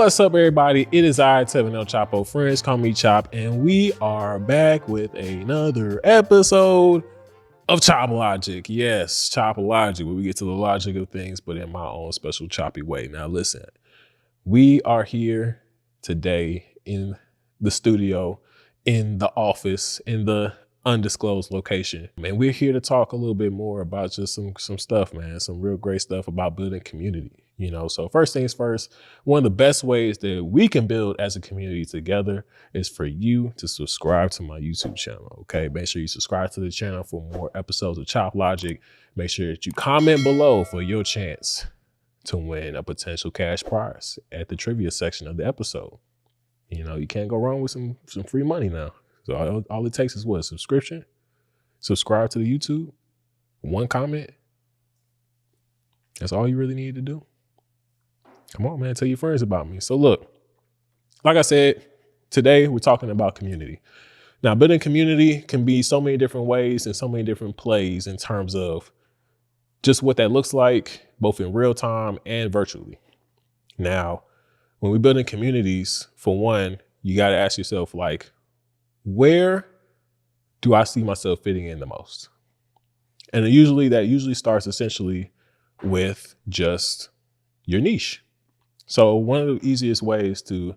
What's up, everybody? It is I, Tevin El Chapo. Friends call me Chop, and we are back with another episode of Chop Logic. Yes, Chop Logic, where we get to the logic of things, but in my own special choppy way. Now, listen, we are here today in the studio, in the office, in the undisclosed location, and we're here to talk a little bit more about just some stuff, man, some real great stuff about building community. So first things first, one of the best ways that we can build as a community together is for you to subscribe to my YouTube channel. Okay, make sure you subscribe to the channel for more episodes of Chop Logic. Make sure that you comment below for your chance to win a potential cash prize at the trivia section of the episode. You can't go wrong with some free money now. So all it takes is what? Subscription, subscribe to the YouTube, one comment. That's all you really need to do. Come on, man, tell your friends about me. So look, like I said, today we're talking about community. Now, building community can be so many different ways and so many different plays in terms of just what that looks like, both in real time and virtually. Now, when we're building communities, for one, you got to ask yourself, like, where do I see myself fitting in the most? And that usually starts essentially with just your niche. So one of the easiest ways to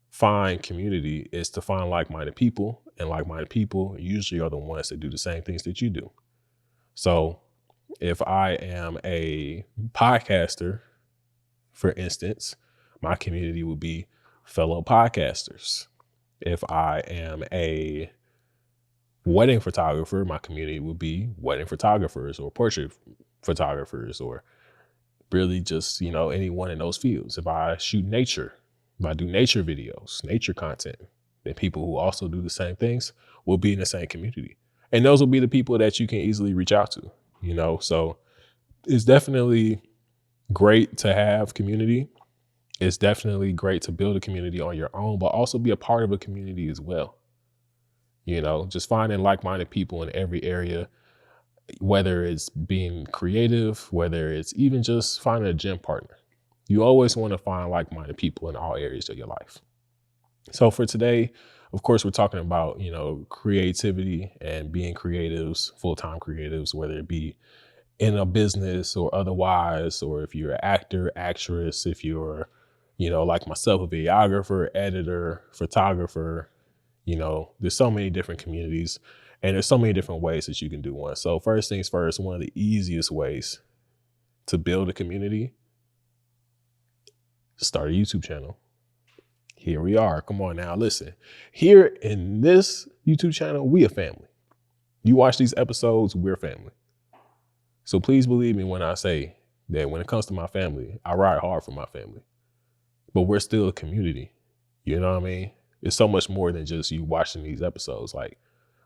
find community is to find like-minded people, and like-minded people usually are the ones that do the same things that you do. So if I am a podcaster, for instance, my community would be fellow podcasters. If I am a wedding photographer, my community would be wedding photographers or portrait photographers, or really just, anyone in those fields. If I shoot nature, if I do nature videos, nature content, then people who also do the same things will be in the same community. And those will be the people that you can easily reach out to, So it's definitely great to have community. It's definitely great to build a community on your own, but also be a part of a community as well. Just finding like-minded people in every area, whether it's being creative, whether it's even just finding a gym partner. You always want to find like-minded people in all areas of your life. So for today, of course, we're talking about, creativity and being creatives, full-time creatives, whether it be in a business or otherwise, or if you're an actor, actress, if you're, like myself, a videographer, editor, photographer, there's so many different communities. And there's so many different ways that you can do one. So first things first, one of the easiest ways to build a community, start a YouTube channel. Here we are. Come on now, listen. Here in this YouTube channel, we a family. You watch these episodes, we're family. So please believe me when I say that when it comes to my family, I ride hard for my family. But we're still a community. You know what I mean? It's so much more than just you watching these episodes. Like,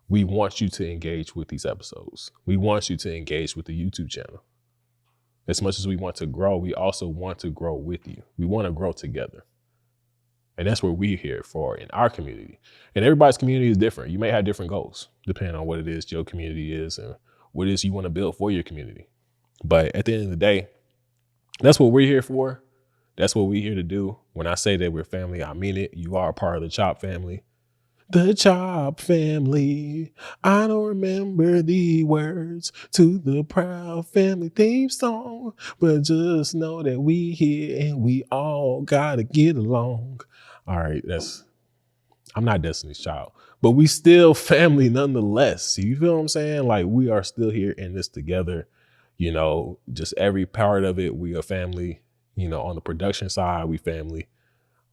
we want you to engage with these episodes. We want you to engage with the YouTube channel. As much as we want to grow, we also want to grow with you. We want to grow together. And that's what we're here for in our community. And everybody's community is different. You may have different goals, depending on what it is your community is and what it is you want to build for your community. But at the end of the day, that's what we're here for. That's what we're here to do. When I say that we're family, I mean it. You are a part of the Chop family. The Chop family. I don't remember the words to the Proud Family theme song, but just know that we here and we all gotta get along. All right, I'm not Destiny's Child, but we still family nonetheless. You feel what I'm saying? Like, we are still here in this together. Just every part of it, we are family. On the production side, we family.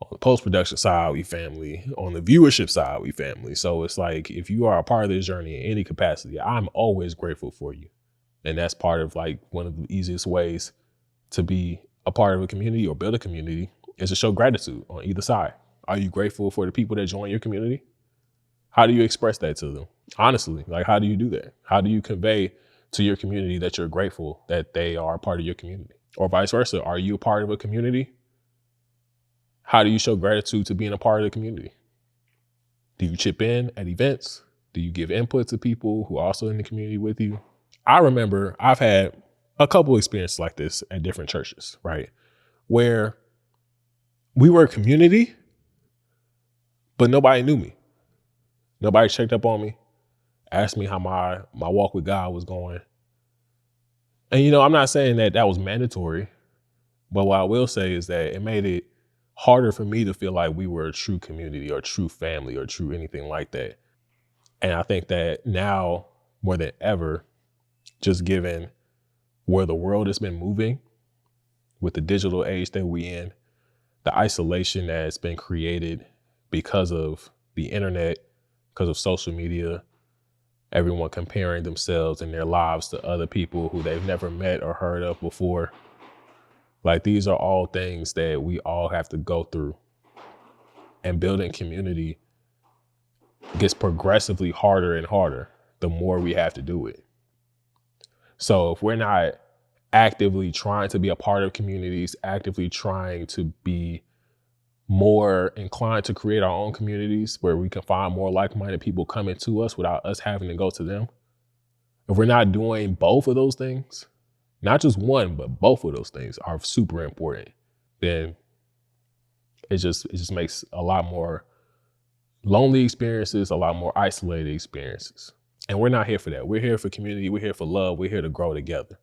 On the post-production side, we family. On the viewership side, we family. So it's like, if you are a part of this journey in any capacity, I'm always grateful for you. And that's part of like one of the easiest ways to be a part of a community or build a community is to show gratitude on either side. Are you grateful for the people that join your community? How do you express that to them? Honestly, like, how do you do that? How do you convey to your community that you're grateful that they are a part of your community? Or vice versa, are you a part of a community? How do you show gratitude to being a part of the community? Do you chip in at events? Do you give input to people who are also in the community with you? I remember I've had a couple experiences like this at different churches, right? Where We were a community, but nobody knew me. Nobody checked up on me, asked me how my walk with God was going. And, I'm not saying that that was mandatory, but what I will say is that it made it harder for me to feel like we were a true community or true family or true anything like that. And I think that now more than ever, just given where the world has been moving with the digital age that we in, the isolation that's been created because of the internet, because of social media, everyone comparing themselves and their lives to other people who they've never met or heard of before. Like, these are all things that we all have to go through. And building community gets progressively harder and harder the more we have to do it. So if we're not actively trying to be a part of communities, actively trying to be more inclined to create our own communities where we can find more like-minded people coming to us without us having to go to them. If we're not doing both of those things, not just one, but both of those things are super important, then it just makes a lot more lonely experiences, a lot more isolated experiences. And we're not here for that. We're here for community. We're here for love. We're here to grow together.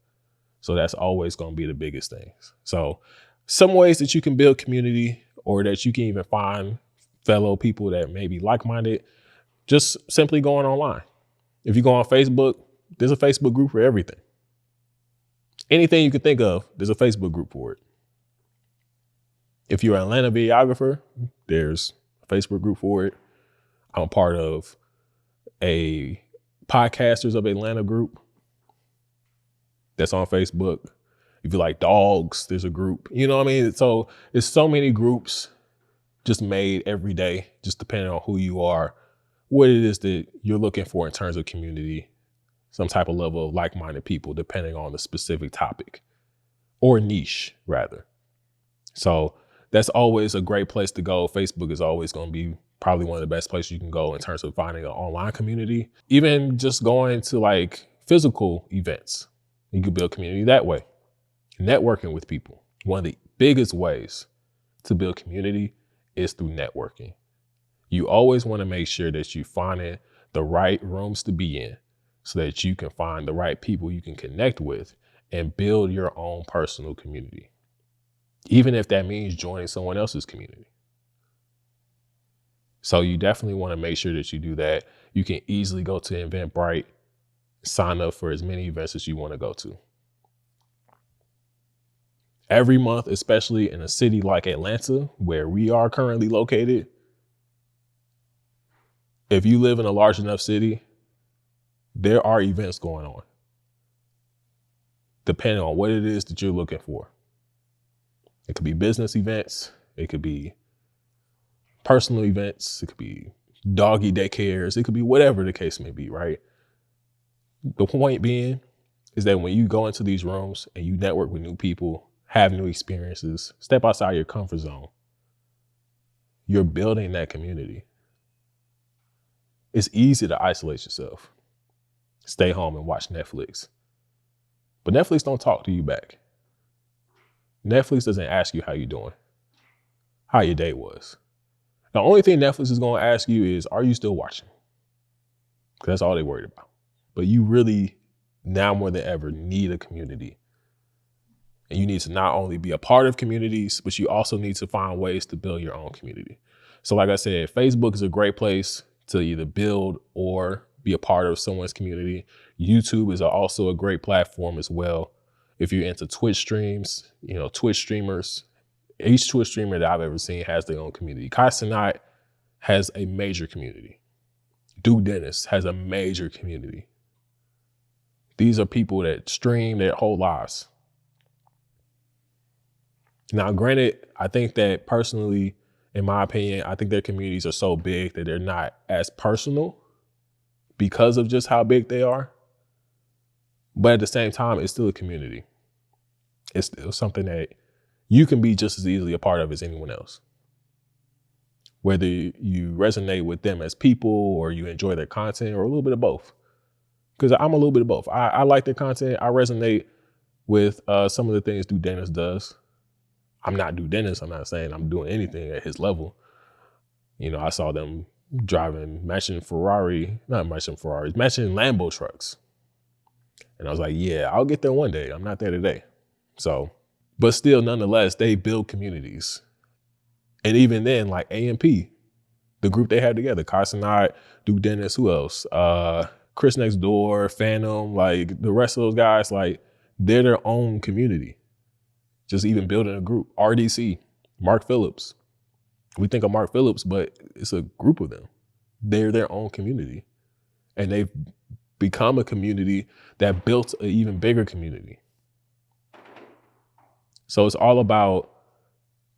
So that's always going to be the biggest things. So some ways that you can build community, or that you can even find fellow people that may be like-minded, just simply going online. If you go on Facebook, there's a Facebook group for everything. Anything you can think of, there's a Facebook group for it. If you're an Atlanta videographer, there's a Facebook group for it. I'm a part of a Podcasters of Atlanta group that's on Facebook. If you like dogs, there's a group. You know what I mean? So it's so many groups just made every day, just depending on who you are, what it is that you're looking for in terms of community, some type of level of like-minded people, depending on the specific topic or niche, rather. So that's always a great place to go. Facebook is always going to be probably one of the best places you can go in terms of finding an online community. Even just going to like physical events, you can build community that way. Networking with people. One of the biggest ways to build community is through networking. You always want to make sure that you find the right rooms to be in so that you can find the right people you can connect with and build your own personal community, even if that means joining someone else's community. So you definitely want to make sure that you do that. You can easily go to Eventbrite, sign up for as many events as you want to go to. Every month, especially in a city like Atlanta, where we are currently located, if you live in a large enough city, there are events going on, depending on what it is that you're looking for. It could be business events. It could be personal events. It could be doggy daycares. It could be whatever the case may be, right? The point being is that when you go into these rooms and you network with new people, have new experiences, step outside your comfort zone, you're building that community. It's easy to isolate yourself, stay home and watch Netflix. But Netflix don't talk to you back. Netflix doesn't ask you how you're doing, how your day was. The only thing Netflix is going to ask you is, are you still watching? Because that's all they're worried about. But you really, now more than ever, need a community. And you need to not only be a part of communities, but you also need to find ways to build your own community. So like I said, Facebook is a great place to either build or be a part of someone's community. YouTube is also a great platform as well. If you're into Twitch streams, Twitch streamers, each Twitch streamer that I've ever seen has their own community. Kai Cenat has a major community. Duke Dennis has a major community. These are people that stream their whole lives. Now, granted, I think that personally, in my opinion, I think their communities are so big that they're not as personal because of just how big they are. But at the same time, it's still a community. It's still something that you can be just as easily a part of as anyone else. Whether you resonate with them as people or you enjoy their content or a little bit of both. Because I'm a little bit of both. I like their content. I resonate with some of the things Duke Dennis does. I'm not due Dennis. I'm not saying I'm doing anything at his level. I saw them driving, matching Lambo trucks. And I was like, yeah, I'll get there one day. I'm not there today. So, but still, nonetheless, they build communities. And even then, like AMP, the group they had together, Carson Knott, Duke Dennis, who else? Chris Next Door, Phantom, like the rest of those guys, like they're their own community. Just even building a group. RDC, Mark Phillips. We think of Mark Phillips, but it's a group of them. They're their own community. And they've become a community that built an even bigger community. So it's all about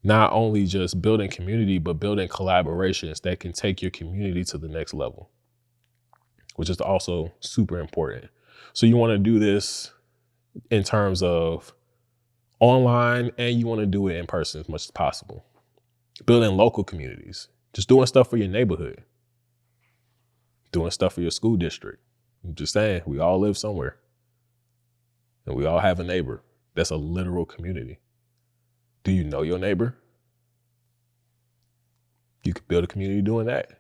not only just building community, but building collaborations that can take your community to the next level, which is also super important. So you want to do this in terms of online, and you want to do it in person as much as possible. Building local communities, just doing stuff for your neighborhood, doing stuff for your school district. I'm just saying, we all live somewhere and we all have a neighbor. That's a literal community. Do you know your neighbor? You could build a community doing that.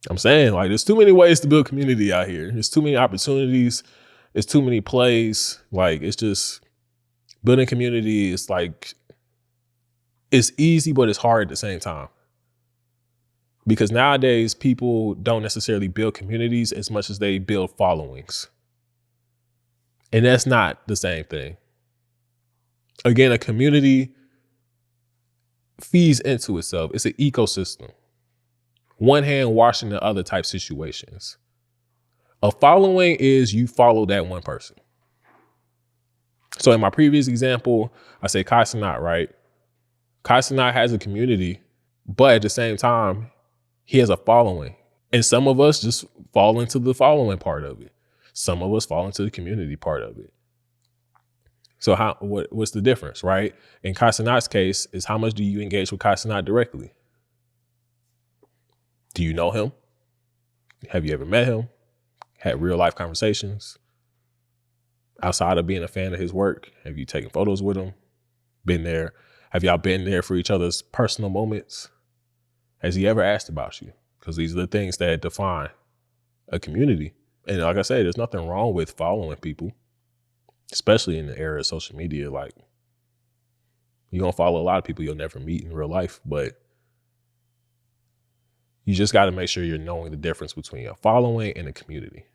I'm saying, like, there's too many ways to build community out here. There's too many opportunities. There's too many plays. Like, it's just building community is like, it's easy, but it's hard at the same time. Because nowadays, people don't necessarily build communities as much as they build followings. And that's not the same thing. Again, a community feeds into itself. It's an ecosystem. One hand washing the other type situations. A following is you follow that one person. So in my previous example, I say Kai Cenat, right? Kai Cenat has a community, but at the same time, he has a following. And some of us just fall into the following part of it. Some of us fall into the community part of it. So what's the difference, right? In Kai Cenat's case is how much do you engage with Kai Cenat directly? Do you know him? Have you ever met him? Had real life conversations? Outside of being a fan of his work, have you taken photos with him? Been there? Have y'all been there for each other's personal moments? Has he ever asked about you? Because these are the things that define a community. And like I said, there's nothing wrong with following people, especially in the era of social media. Like, you're going to follow a lot of people you'll never meet in real life, but you just got to make sure you're knowing the difference between a following and a community.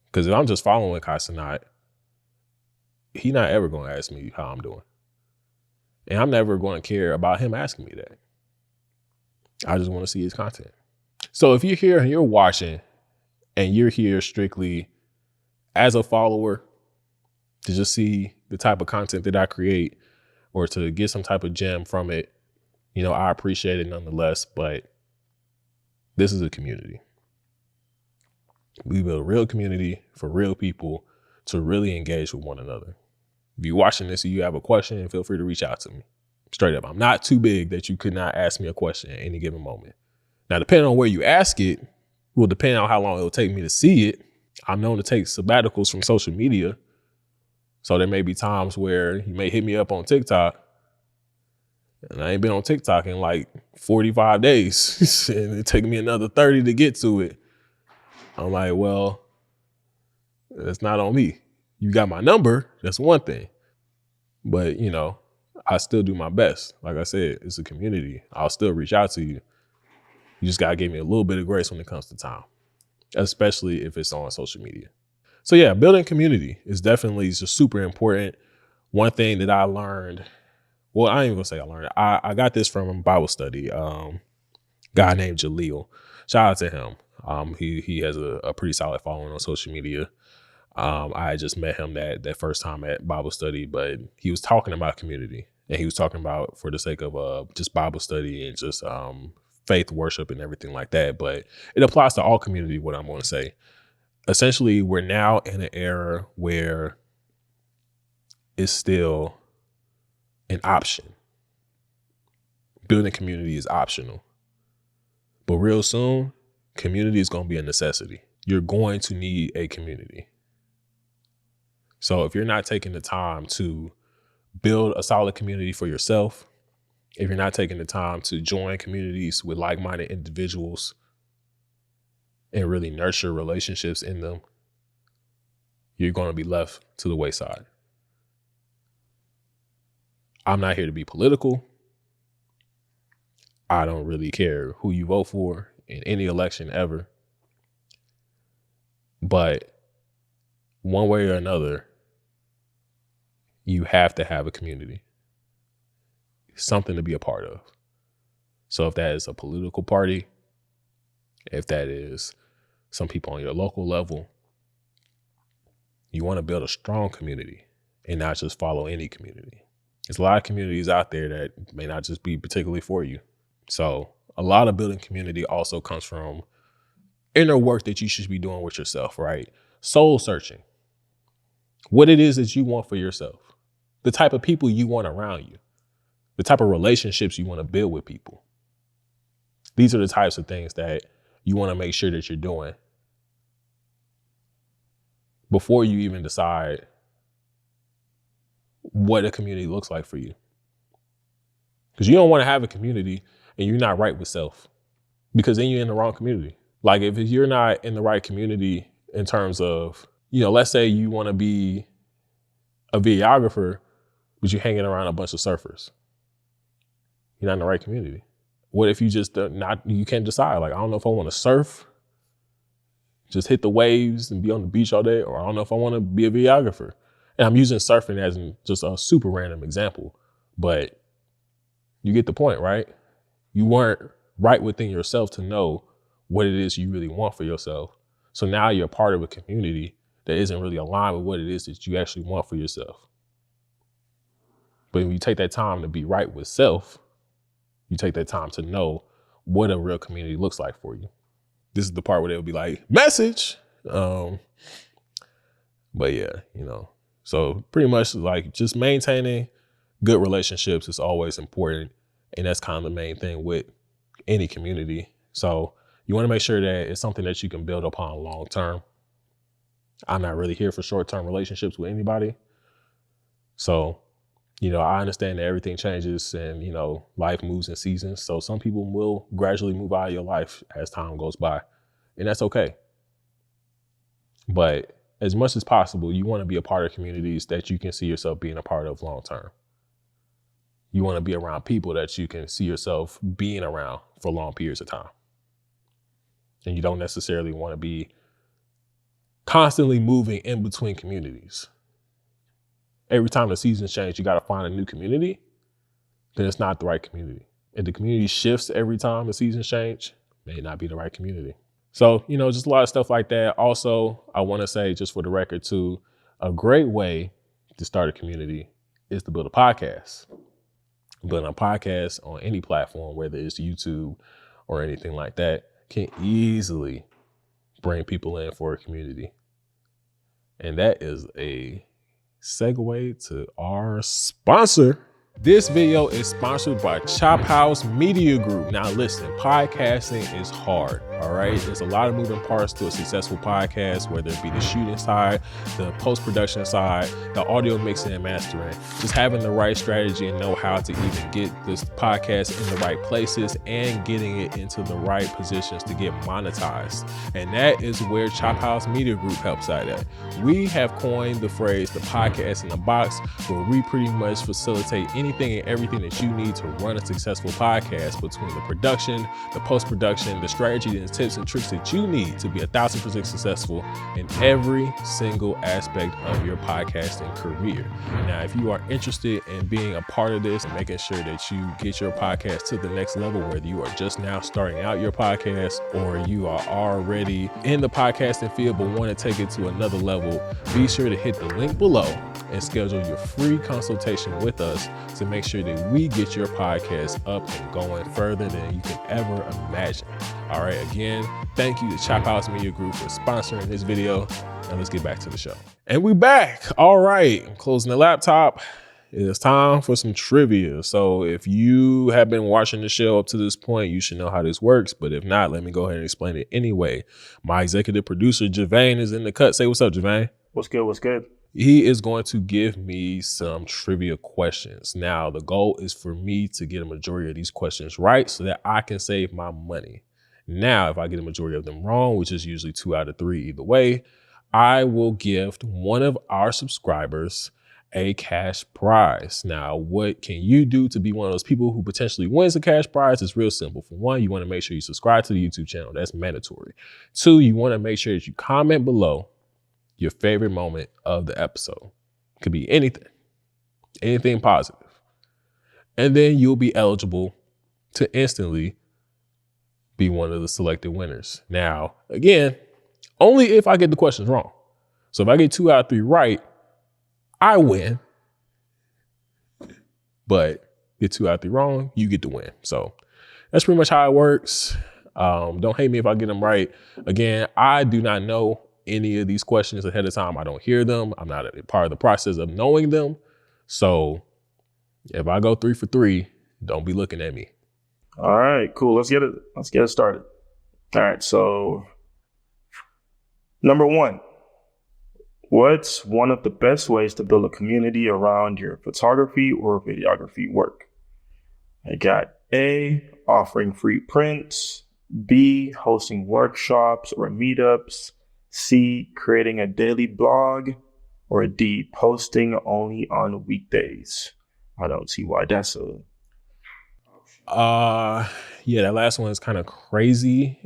Because if I'm just following Kai Cenat, he's not ever going to ask me how I'm doing. And I'm never going to care about him asking me that. I just want to see his content. So if you're here and you're watching and you're here strictly as a follower to just see the type of content that I create or to get some type of gem from it, I appreciate it nonetheless, but this is a community. We build a real community for real people to really engage with one another. If you're watching this and you have a question, feel free to reach out to me. Straight up, I'm not too big that you could not ask me a question at any given moment. Now, depending on where you ask it, will depend on how long it will take me to see it. I'm known to take sabbaticals from social media. So there may be times where you may hit me up on TikTok, and I ain't been on TikTok in like 45 days, and it take me another 30 to get to it. I'm like, well, that's not on me. You got my number, that's one thing. But, I still do my best. Like I said, it's a community. I'll still reach out to you. You just got to give me a little bit of grace when it comes to time, especially if it's on social media. So yeah, building community is definitely just super important. One thing that I learned, well, I ain't even gonna say I learned. I got this from Bible study. Guy named Jaleel. Shout out to him. He has a pretty solid following on social media. I had just met him that first time at Bible study, but he was talking about community, and he was talking about for the sake of just Bible study and just faith worship and everything like that. But it applies to all community, what I'm going to say. Essentially, we're now in an era where it's still an option. Building community is optional. But real soon, community is going to be a necessity. You're going to need a community. So if you're not taking the time to build a solid community for yourself, if you're not taking the time to join communities with like-minded individuals and really nurture relationships in them, you're going to be left to the wayside. I'm not here to be political. I don't really care who you vote for in any election ever. But one way or another, you have to have a community, something to be a part of. So if that is a political party, if that is some people on your local level, you want to build a strong community and not just follow any community. There's a lot of communities out there that may not just be particularly for you. So a lot of building community also comes from inner work that you should be doing with yourself, right? Soul searching. What it is that you want for yourself. The type of people you want around you. The type of relationships you want to build with people. These are the types of things that you want to make sure that you're doing before you even decide what a community looks like for you. Because you don't want to have a community and you're not right with self, because then you're in the wrong community. Like if you're not in the right community in terms of, let's say you want to be a videographer, but you're hanging around a bunch of surfers. You're not in the right community. What if you just you can't decide? Like, I don't know if I want to surf, just hit the waves and be on the beach all day, or I don't know if I want to be a videographer. And I'm using surfing as just a super random example, but you get the point, right? You weren't right within yourself to know what it is you really want for yourself. So now you're part of a community that isn't really aligned with what it is that you actually want for yourself. But when you take that time to be right with self, you take that time to know what a real community looks like for you. This is the part where they'll be like, message. But yeah, so pretty much like just maintaining good relationships is always important. And that's kind of the main thing with any community. So you want to make sure that it's something that you can build upon long term. I'm not really here for short-term relationships with anybody. So, I understand that everything changes and, life moves in seasons. So some people will gradually move out of your life as time goes by, and that's okay. But as much as possible, you want to be a part of communities that you can see yourself being a part of long term. You want to be around people that you can see yourself being around for long periods of time. And you don't necessarily want to be constantly moving in between communities. Every time the seasons change, you got to find a new community, then it's not the right community. If the community shifts every time the seasons change, it may not be the right community. So, just a lot of stuff like that. Also, I want to say, just for the record too, a great way to start a community is to build a podcast. Building a podcast on any platform, whether it's YouTube or anything like that, can easily bring people in for a community. And that is a segue to our sponsor. This video is sponsored by Chop House Media Group. Now listen, podcasting is hard, all right? There's a lot of moving parts to a successful podcast, whether it be the shooting side, the post-production side, the audio mixing and mastering. Just having the right strategy and know how to even get this podcast in the right places and getting it into the right positions to get monetized. And that is where Chop House Media Group helps out at. We have coined the phrase, the podcast in the box, where we pretty much facilitate anything and everything that you need to run a successful podcast, between the production, the post-production, the strategy, and the tips and tricks that you need to be 1,000% successful in every single aspect of your podcasting career. Now, if you are interested in being a part of this and making sure that you get your podcast to the next level, whether you are just now starting out your podcast or you are already in the podcasting field but want to take it to another level, be sure to hit the link below and schedule your free consultation with us to make sure that we get your podcast up and going further than you can ever imagine. All right, again, thank you to Chop House Media Group for sponsoring this video. Now let's get back to the show. And we back. All right, I'm closing the laptop. It is time for some trivia. So if you have been watching the show up to this point, you should know how this works. But if not, let me go ahead and explain it anyway. My executive producer, Javane, is in the cut. Say what's up, Javane. What's good? What's good? He is going to give me some trivia questions. Now, the goal is for me to get a majority of these questions right so that I can save my money. Now, if I get a majority of them wrong, which is usually 2 out of 3 either way, I will gift one of our subscribers a cash prize. Now, what can you do to be one of those people who potentially wins a cash prize? It's real simple. For one, you want to make sure you subscribe to the YouTube channel. That's mandatory. 2, you want to make sure that you comment below your favorite moment of the episode. Could be anything positive. And then you'll be eligible to instantly be one of the selected winners. Now, again, only if I get the questions wrong. So if I get 2 out of 3 right, I win. But get 2 out of 3 wrong, you get to win. So that's pretty much how it works. Don't hate me if I get them right. Again, I do not know any of these questions ahead of time. I don't hear them. I'm not a part of the process of knowing them. So if I go 3 for 3, don't be looking at me. All right, cool. Let's get it started. All right, so number 1, what's one of the best ways to build a community around your photography or videography work? I got A, offering free prints, B, hosting workshops or meetups, C, creating a daily blog, or D, posting only on weekdays. I don't see why that's a... Yeah, that last one is kind of crazy.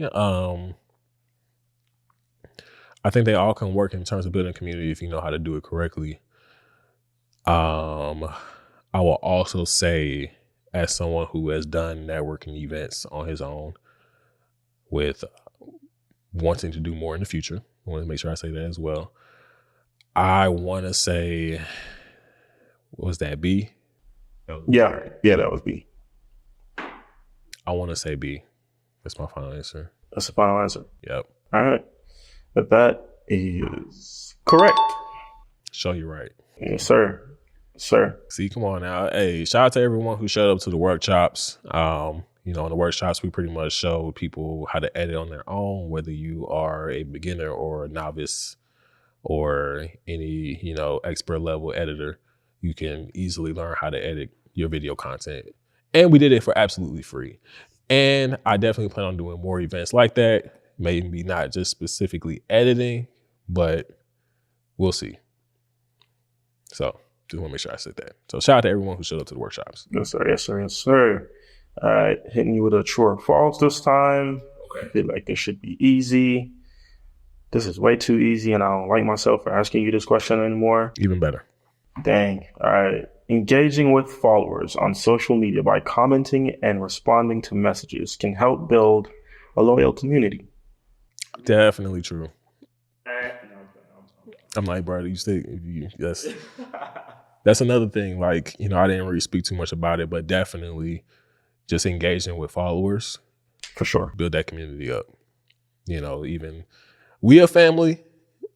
I think they all can work in terms of building a community if you know how to do it correctly. I will also say, as someone who has done networking events on his own with wanting to do more in the future, I want to make sure I say that as well. I want to say, what was that, B? Yeah, that was B. I want to say B. That's my final answer. That's the final answer. Yep. All right. But that is correct. Show you right. Yes, sir. Sir. See, come on now. Hey, shout out to everyone who showed up to the workshops. In the workshops, we pretty much showed people how to edit on their own, whether you are a beginner or a novice or any, expert level editor. You can easily learn how to edit your video content. And we did it for absolutely free. And I definitely plan on doing more events like that. Maybe not just specifically editing, but we'll see. So just want to make sure I said that. So shout out to everyone who showed up to the workshops. Yes, sir. Yes, sir. Yes, sir. All right. Hitting you with a true or false this time. Okay. I feel like this should be easy. This is way too easy, and I don't like myself for asking you this question anymore. Even better. Dang. All right. Engaging with followers on social media by commenting and responding to messages can help build a loyal community. Definitely true. I'm like, bro, that's another thing. Like, I didn't really speak too much about it, but definitely just engaging with followers. For sure. Build that community up. Even we a family,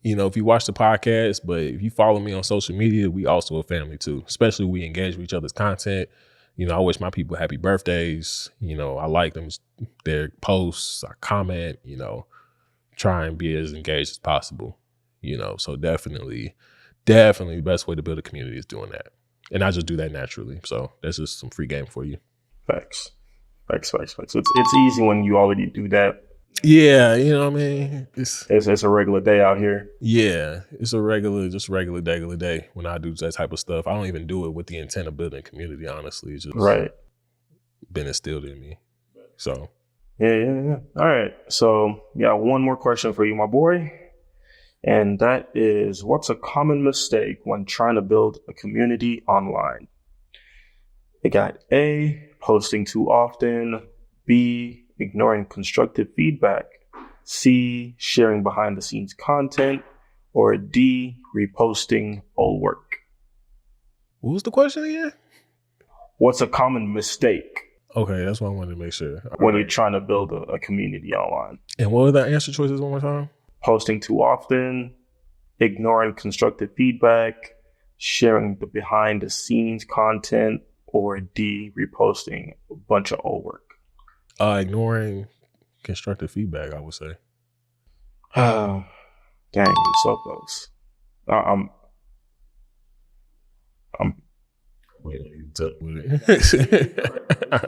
if you watch the podcast, but if you follow me on social media, we also a family too. Especially we engage with each other's content. I wish my people happy birthdays. I like them, their posts, I comment, try and be as engaged as possible. So definitely the best way to build a community is doing that. And I just do that naturally. So that's just some free game for you. Facts. It's easy when you already do that. Yeah, you know what I mean? It's a regular day out here. Yeah, it's a regular day when I do that type of stuff. I don't even do it with the intent of building a community, honestly. It's just been instilled in me. So. Yeah. All right. So, one more question for you, my boy. And that is, what's a common mistake when trying to build a community online? It got A, posting too often, B, ignoring constructive feedback, C, sharing behind the scenes content, or D, reposting old work. What was the question again? What's a common mistake? Okay, that's what I wanted to make sure. When you're trying to build a community online. And what were the answer choices one more time? Posting too often, ignoring constructive feedback, sharing the behind the scenes content, or D, reposting a bunch of old work. Ignoring constructive feedback, I would say. Dang, you're so close. Wait,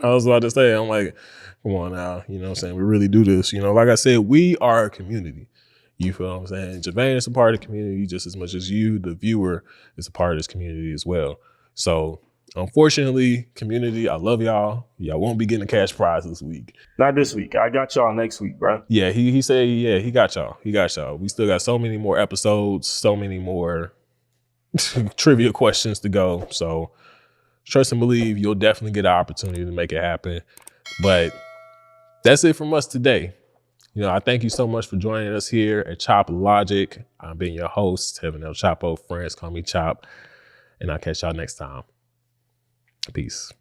I was about to say, I'm like, come on now, you know what I'm saying? We really do this, you know, like I said, we are a community. You feel what I'm saying? Javane is a part of the community just as much as you, the viewer, is a part of this community as well. So unfortunately, community, I love y'all. Y'all won't be getting a cash prize this week. Not this week. I got y'all next week, bro. Yeah, he said, yeah, he got y'all. He got y'all. We still got so many more episodes, so many more trivia questions to go. So trust and believe you'll definitely get an opportunity to make it happen. But that's it from us today. You know, I thank you so much for joining us here at Chop Logic. I've been your host, Heaven El Chapo. Friends call me Chop. And I'll catch y'all next time. Peace.